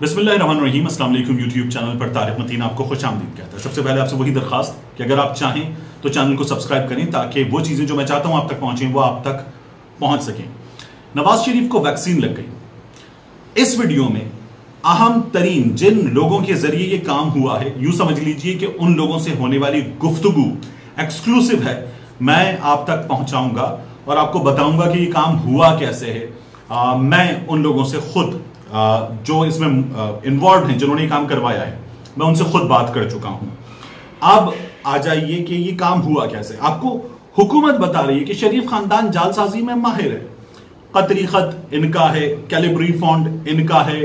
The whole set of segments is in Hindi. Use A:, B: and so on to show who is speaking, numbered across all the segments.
A: बिस्मिल्लाहिर्रहमानिर्रहीम। अस्सलाम वालेकुम। यूट्यूब चैनल पर तारिक मतीन आपको खुश आमदीद कहता है। सबसे पहले आपसे वही दरखास्त कि अगर आप चाहें तो चैनल को सब्सक्राइब करें ताकि वो चीज़ें जो मैं चाहता हूं आप तक पहुंचें वो आप तक पहुंच सकें। नवाज शरीफ को वैक्सीन लग गई। इस वीडियो में अहम तरीन जिन लोगों के जरिए ये काम हुआ है, यूं समझ लीजिए कि उन लोगों से होने वाली गुफ्तगू एक्सक्लूसिव है, मैं आप तक पहुंचाऊंगा और आपको बताऊंगा कि ये काम हुआ कैसे है। मैं उन लोगों से खुद जो इसमें इन्वॉल्व हैं, जिन्होंने ये काम करवाया है, मैं उनसे खुद बात कर चुका हूं। अब आ जाइए कि ये काम हुआ कैसे। आपको हुकूमत बता रही है कि शरीफ खानदान जालसाजी में माहिर है, कतरी खत इनका है, कैलिब्री फॉन्ट इनका है,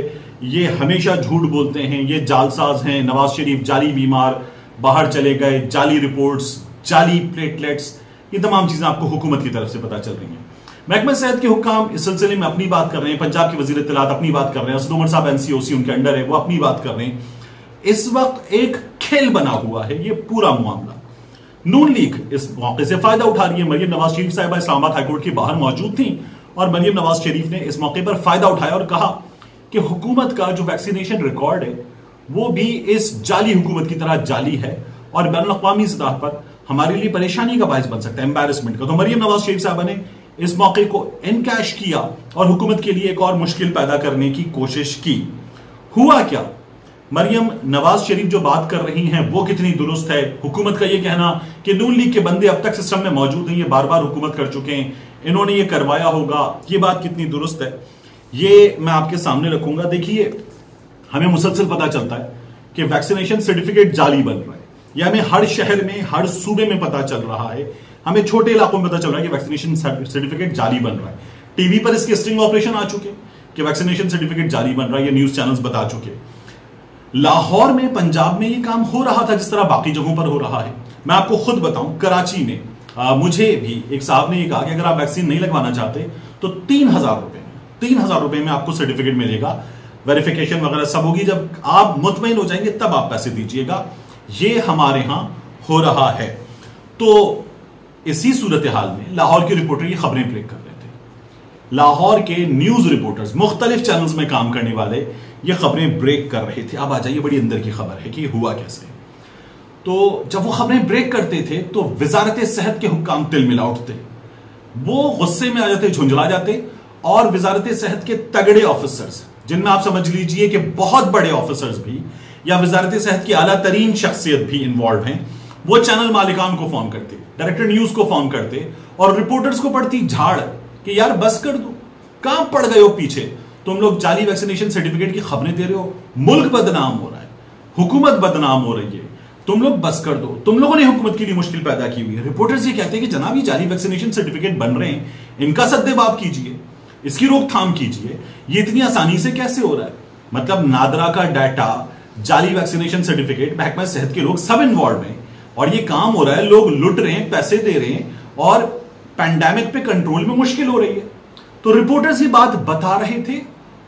A: ये हमेशा झूठ बोलते हैं, ये जालसाज हैं। नवाज शरीफ जाली बीमार, बाहर चले गए, जाली रिपोर्ट्स, जाली प्लेटलेट्स, ये तमाम चीजें आपको हुकूमत की तरफ से पता चल रही हैं। महकमा सेहत के हुक्काम इस सिलसिले में अपनी बात कर रहे हैं, पंजाब के वजीर इत्तलात अपनी बात कर रहे हैं, असद उमर साहब एनसीओसी उनके अंडर है, वो अपनी बात कर रहे हैं। इस वक्त एक खेल बना हुआ है ये पूरा मामला। नून लीग इस मौके से फायदा उठा रही है। मरियम नवाज शरीफ साहिबा इस्लामाबाद हाईकोर्ट के बाहर मौजूद थी और मरियम नवाज शरीफ ने इस मौके पर फायदा उठाया और कहा कि हुकूमत का जो वैक्सीनेशन रिकॉर्ड है वो भी इस जाली हुकूमत की तरह जाली है और बैनुल अक़वामी सतह पर हमारे लिए परेशानी का बायस बन सकता है, एम्बैरसमेंट का। तो मरियम नवाज शरीफ साहबा ने इस मौके को इनकैश किया और हुकूमत के लिए एक और मुश्किल पैदा करने की कोशिश की। हुआ क्या? मरियम नवाज शरीफ जो बात कर रही हैं वो कितनी दुरुस्त है? हुकूमत का ये कहना कि नून लीग के बंदे अब तक सिस्टम में मौजूद हैं, ये बार बार हुकूमत कर चुके हैं, इन्होंने ये करवाया होगा, ये बात कितनी दुरुस्त है, ये मैं आपके सामने रखूंगा। देखिए, हमें मुसलसल पता चलता है कि वैक्सीनेशन सर्टिफिकेट जाली बन रहा है। यह हमें हर शहर में, हर सूबे में पता चल रहा है। हमें छोटे इलाकों में पता चल रहा है कि वैक्सीनेशन सर्टिफिकेट जाली बन रहा है। टीवी पर इसके स्टिंग ऑपरेशन आ चुके कि वैक्सीनेशन सर्टिफिकेट जाली बन रहा है, ये न्यूज चैनल्स बता चुके। लाहौर में, पंजाब में ये काम हो रहा था जिस तरह बाकी जगहों पर हो रहा है। मैं आपको खुद बताऊं, कराची में मुझे भी एक साहब ने ये कहा कि अगर आप वैक्सीन नहीं लगवाना चाहते तो 3,000 रुपए में आपको सर्टिफिकेट मिलेगा, वेरिफिकेशन वगैरह सब होगी, जब आप मुतमईन हो जाएंगे तब आप पैसे दीजिएगा। ये हमारे यहां हो रहा है। तो इसी सूरत हाल में लाहौर के रिपोर्टर ये खबरें ब्रेक कर रहे थे। लाहौर के न्यूज रिपोर्टर्स, मुख्तलिफ चैनल्स में काम करने वाले, ये खबरें ब्रेक कर रहे थे। अब आ जाइए, बड़ी अंदर की खबर है कि हुआ कैसे। तो जब वो खबरें ब्रेक करते थे तो वजारत सेहत के हुक्काम तिलमिला उठते, वो गुस्से में आ जाते, झुंझला जाते और वजारत सेहत के तगड़े ऑफिसर्स, जिनमें आप समझ लीजिए कि बहुत बड़े ऑफिसर्स भी या वजारत सेहत की आला तरीन शख्सियत भी इन्वॉल्व हैं, वो चैनल मालिकान को फोन करते, डायरेक्टर न्यूज को फोन करते और रिपोर्टर्स को पड़ती झाड़ कि यार बस कर दो, कहां पड़ गए हो पीछे, तुम लोग जाली वैक्सीनेशन सर्टिफिकेट की खबरें दे रहे हो, मुल्क बदनाम हो रहा है, हुकूमत बदनाम हो रही है, तुम लोग बस कर दो, तुम लोगों ने हुकूमत के लिए मुश्किल पैदा की हुई है। रिपोर्टर्स ये कहते हैं कि जनाब ये जाली वैक्सीनेशन सर्टिफिकेट बन रहे हैं, इनका सद्देबाब कीजिए, इसकी रोकथाम कीजिए, ये इतनी आसानी से कैसे हो रहा है? मतलब नादरा का डाटा, जाली वैक्सीनेशन सर्टिफिकेट, महकमा सेहत के लोग सब इन्वॉल्व हैं और ये काम हो रहा है, लोग लुट रहे हैं, पैसे दे रहे हैं और पैंडेमिक पे कंट्रोल में मुश्किल हो रही है। तो रिपोर्टर्स ये बात बता रहे थे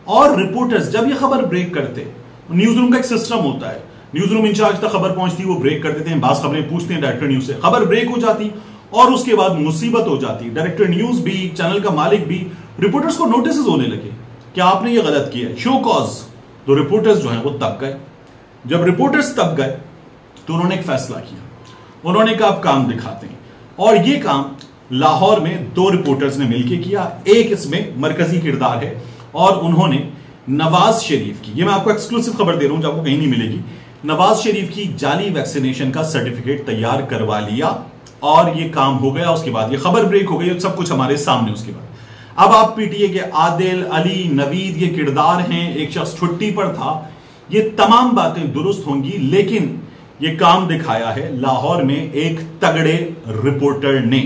A: और रिपोर्टर्स जब ये खबर ब्रेक करते, न्यूज रूम का एक सिस्टम होता है, न्यूज रूम इंचार्ज तक खबर पहुंचती, वो ब्रेक कर देते हैं, बास खबरें पूछते हैं डायरेक्टर न्यूज से, खबर ब्रेक हो जाती और उसके बाद मुसीबत हो जाती। डायरेक्टर न्यूज भी, चैनल का मालिक भी, रिपोर्टर्स को नोटिस होने लगे कि आपने ये गलत किया है, शो कॉज। तो रिपोर्टर्स जो है वो तब गए। जब रिपोर्टर्स तब गए तो उन्होंने एक फैसला किया, उन्होंने कहा आप काम दिखाते हैं। और ये काम लाहौर में 2 रिपोर्टर्स ने मिलकर किया, एक इसमें मरकजी किरदार है और उन्होंने नवाज शरीफ की, ये मैं आपको एक्सक्लूसिव खबर दे रहा हूं जो आपको कहीं नहीं मिलेगी, नवाज शरीफ की जाली वैक्सीनेशन का सर्टिफिकेट तैयार करवा लिया और ये काम हो गया। उसके बाद ये खबर ब्रेक हो गई, सब कुछ हमारे सामने। उसके बाद अब आप पीटीए के आदिल, अली, नवीद ये किरदार हैं, एक शख्स छुट्टी पर था, ये तमाम बातें दुरुस्त होंगी, लेकिन ये काम दिखाया है लाहौर में एक तगड़े रिपोर्टर ने।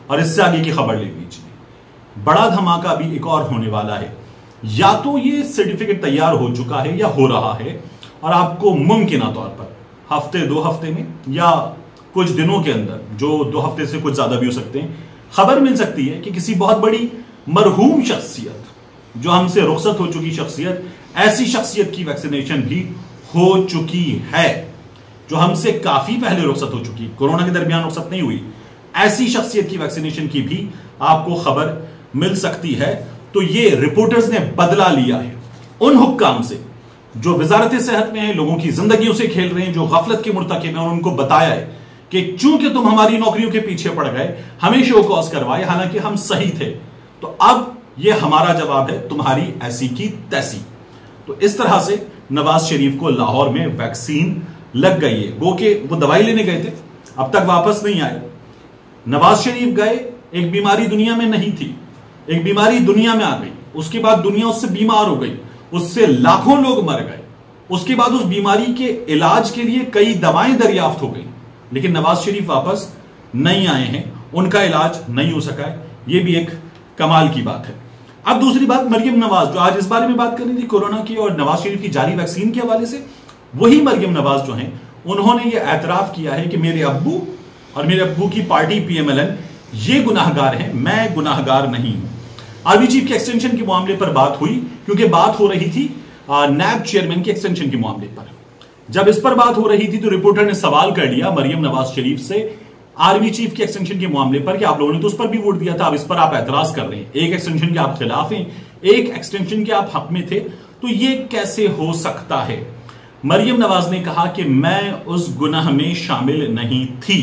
A: और इससे आगे की खबर ले लीजिए, बड़ा धमाका भी एक और होने वाला है। या तो ये सर्टिफिकेट तैयार हो चुका है या हो रहा है और आपको मुमकिन तौर पर हफ्ते 2 हफ्ते में या कुछ दिनों के अंदर, जो 2 हफ्ते से कुछ ज्यादा भी हो सकते हैं, खबर मिल सकती है कि किसी बहुत बड़ी मरहूम शख्सियत, जो हमसे रुखसत हो चुकी शख्सियत, ऐसी शख्सियत की वैक्सीनेशन भी हो चुकी है, जो हमसे काफी पहले रुखसत हो चुकी, कोरोना के दरमियान रुखसत नहीं हुई, ऐसी शख्सियत की वैक्सीनेशन की भी आपको खबर मिल सकती है। तो ये रिपोर्टर्स ने बदला लिया है उन हुक्काम से जो वजारत सेहत में है, लोगों की जिंदगियों से खेल रहे हैं, जो गफलत के मुर्तकिब हैं, उनको बताया है कि चूंकि तुम हमारी नौकरियों के पीछे पड़ गए, हमें शो कॉज करवाए, हालांकि हम सही थे, तो अब यह हमारा जवाब है, तुम्हारी ऐसी की तैसी। तो इस तरह से नवाज शरीफ को लाहौर में वैक्सीन लग गई है। वो के वो दवाई लेने गए थे, अब तक वापस नहीं आए। नवाज शरीफ गए, एक बीमारी दुनिया में नहीं थी, एक बीमारी दुनिया में आ गई, उसके बाद दुनिया उससे बीमार हो गई, उससे लाखों लोग मर गए, उसके बाद उस बीमारी के इलाज के लिए कई दवाएं दरियाफ्त हो गई, लेकिन नवाज शरीफ वापस नहीं आए हैं, उनका इलाज नहीं हो सका है। यह भी एक कमाल की बात है। अब दूसरी बात, मरियम नवाज, जो आज इस बारे में बात करनी थी कोरोना की और नवाज शरीफ की जारी वैक्सीन के हवाले से, वही मरियम नवाज जो हैं, उन्होंने ये एतराफ किया है कि मेरे अब्बू और मेरे अब्बू की पार्टी पीएमएलएन ये गुनाहगार हैं, मैं गुनाहगार नहीं हूं। आर्मी चीफ के एक्सटेंशन के मामले पर बात हुई, क्योंकि बात हो रही थी नैब चेयरमैन के एक्सटेंशन के मामले पर। जब इस पर बात हो रही थी तो रिपोर्टर ने सवाल कर लिया मरियम नवाज शरीफ से आर्मी चीफ के एक्सटेंशन के मामले पर कि आप लोगों ने तो उस पर भी वोट दिया था, अब इस पर आप एतराज कर रहे हैं, एक एक्सटेंशन के आप खिलाफ हैं, एक एक्सटेंशन के आप हक में थे, तो ये कैसे हो सकता है? मरियम नवाज ने कहा कि मैं उस गुनाह में शामिल नहीं थी।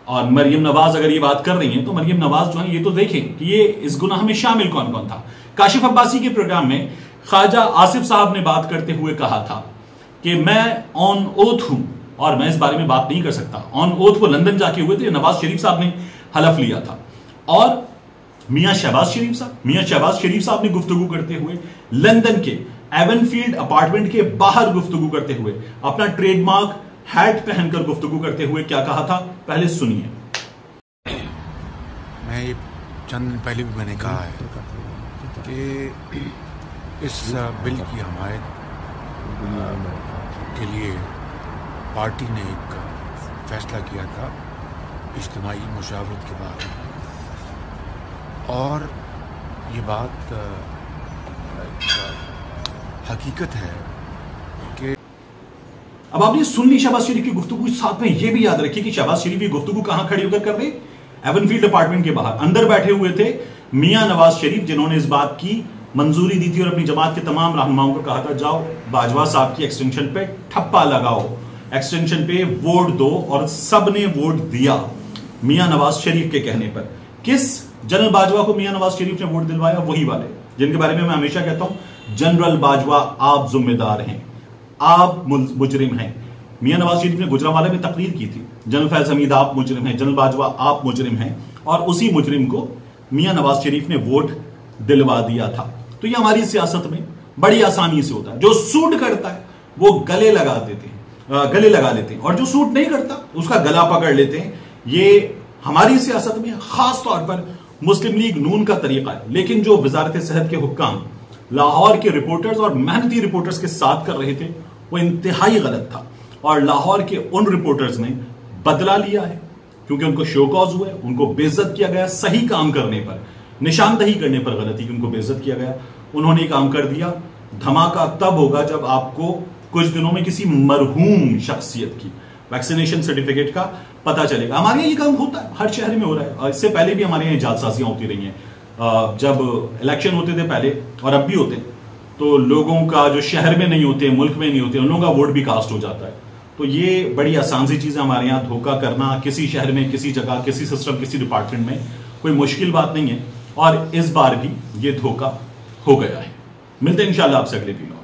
A: और मरियम नवाज अगर ये बात कर रही हैं तो मरियम नवाज जो है ये तो देखें कि ये इस गुनाह में शामिल कौन कौन था। काशिफ अब्बासी के प्रोग्राम में ख्वाजा आसिफ साहब ने बात करते हुए कहा था कि मैं ऑन ओथ हूं, और मैं इस बारे में बात नहीं कर सकता। ऑन ओथ वो लंदन जाके हुए थे, नवाज शरीफ साहब ने हलफ लिया था। और मियां शहबाज शरीफ साहब ने गुफ्तगू करते हुए लंदन के एवनफील्ड अपार्टमेंट के बाहर गुफ्तगू करते हुए अपना ट्रेडमार्क हैट पहनकर गुफ्तगू करते हुए क्या कहा था, पहले सुनिए।
B: मैं ये चंद दिन पहले भी मैंने कहा है कि इस बिल की हमायत के लिए पार्टी ने एक फैसला किया था इज्तिमाई मुशावरत के बाद, और ये बात हकीकत है कि
A: अब आपने सुन ली शहबाज शरीफ की गुफ्तगू। साथ में यह भी याद रखिए कि शहबाज शरीफ की गुफ्तगू कहां खड़ी होकर कर रहे, एवनफील्ड अपार्टमेंट के बाहर। अंदर बैठे हुए थे मियां नवाज शरीफ, जिन्होंने इस बात की मंजूरी दी थी और अपनी जमात के तमाम रहनुमाओं को कहा था जाओ बाजवा साहब की एक्सटेंशन पे ठप्पा लगाओ, एक्सटेंशन पे वोट दो, और सबने वोट दिया मियां नवाज शरीफ के कहने पर। किस जनरल बाजवा को मियां नवाज शरीफ ने वोट दिलवाया? वही वाले जिनके बारे में मैं हमेशा कहता हूं जनरल बाजवा आप जिम्मेदार हैं, आप मुजरिम हैं। मियां नवाज शरीफ ने गुजरांवाला में तकरीर की थी, जनरल फैज हमीद आप मुजरिम हैं, जनरल बाजवा आप मुजरिम हैं, और उसी मुजरिम को मियां नवाज शरीफ ने वोट दिलवा दिया था। तो ये हमारी सियासत में बड़ी आसानी से होता है। जो सूट करता है वो गले लगा लेते हैं, और जो सूट नहीं करता उसका गला पकड़ लेते हैं। ये हमारी सियासत में खास तौर पर मुस्लिम लीग नून का तरीका है। लेकिन जो वजारत सेहत के हुक्काम लाहौर के रिपोर्टर्स और मेहनती रिपोर्टर्स के साथ कर रहे थे वो इंतहाई गलत था, और लाहौर के उन रिपोर्टर्स ने बदला लिया है, क्योंकि उनको शो कॉज हुए, उनको बेइज्जत किया गया। सही काम करने पर, निशानदही करने पर गलती की उनको बेइज्जत किया गया, उन्होंने काम कर दिया। धमाका तब होगा जब आपको कुछ दिनों में किसी मरहूम शख्सियत की वैक्सीनेशन सर्टिफिकेट का पता चलेगा। हमारे यहाँ ये काम होता है, हर शहर में हो रहा है, और इससे पहले भी हमारे यहाँ जालसाजियां होती रही हैं। जब इलेक्शन होते थे पहले, और अब भी होते, तो लोगों का जो शहर में नहीं होते, मुल्क में नहीं होते, उन लोगों का वोट भी कास्ट हो जाता है। तो ये बड़ी आसान सी चीज है हमारे यहाँ। धोखा करना किसी शहर में, किसी जगह, किसी सिस्टम, किसी डिपार्टमेंट में कोई मुश्किल बात नहीं है, और इस बार भी ये धोखा हो गया है। मिलते हैं इंशाल्लाह आपसे अगले वीडियो।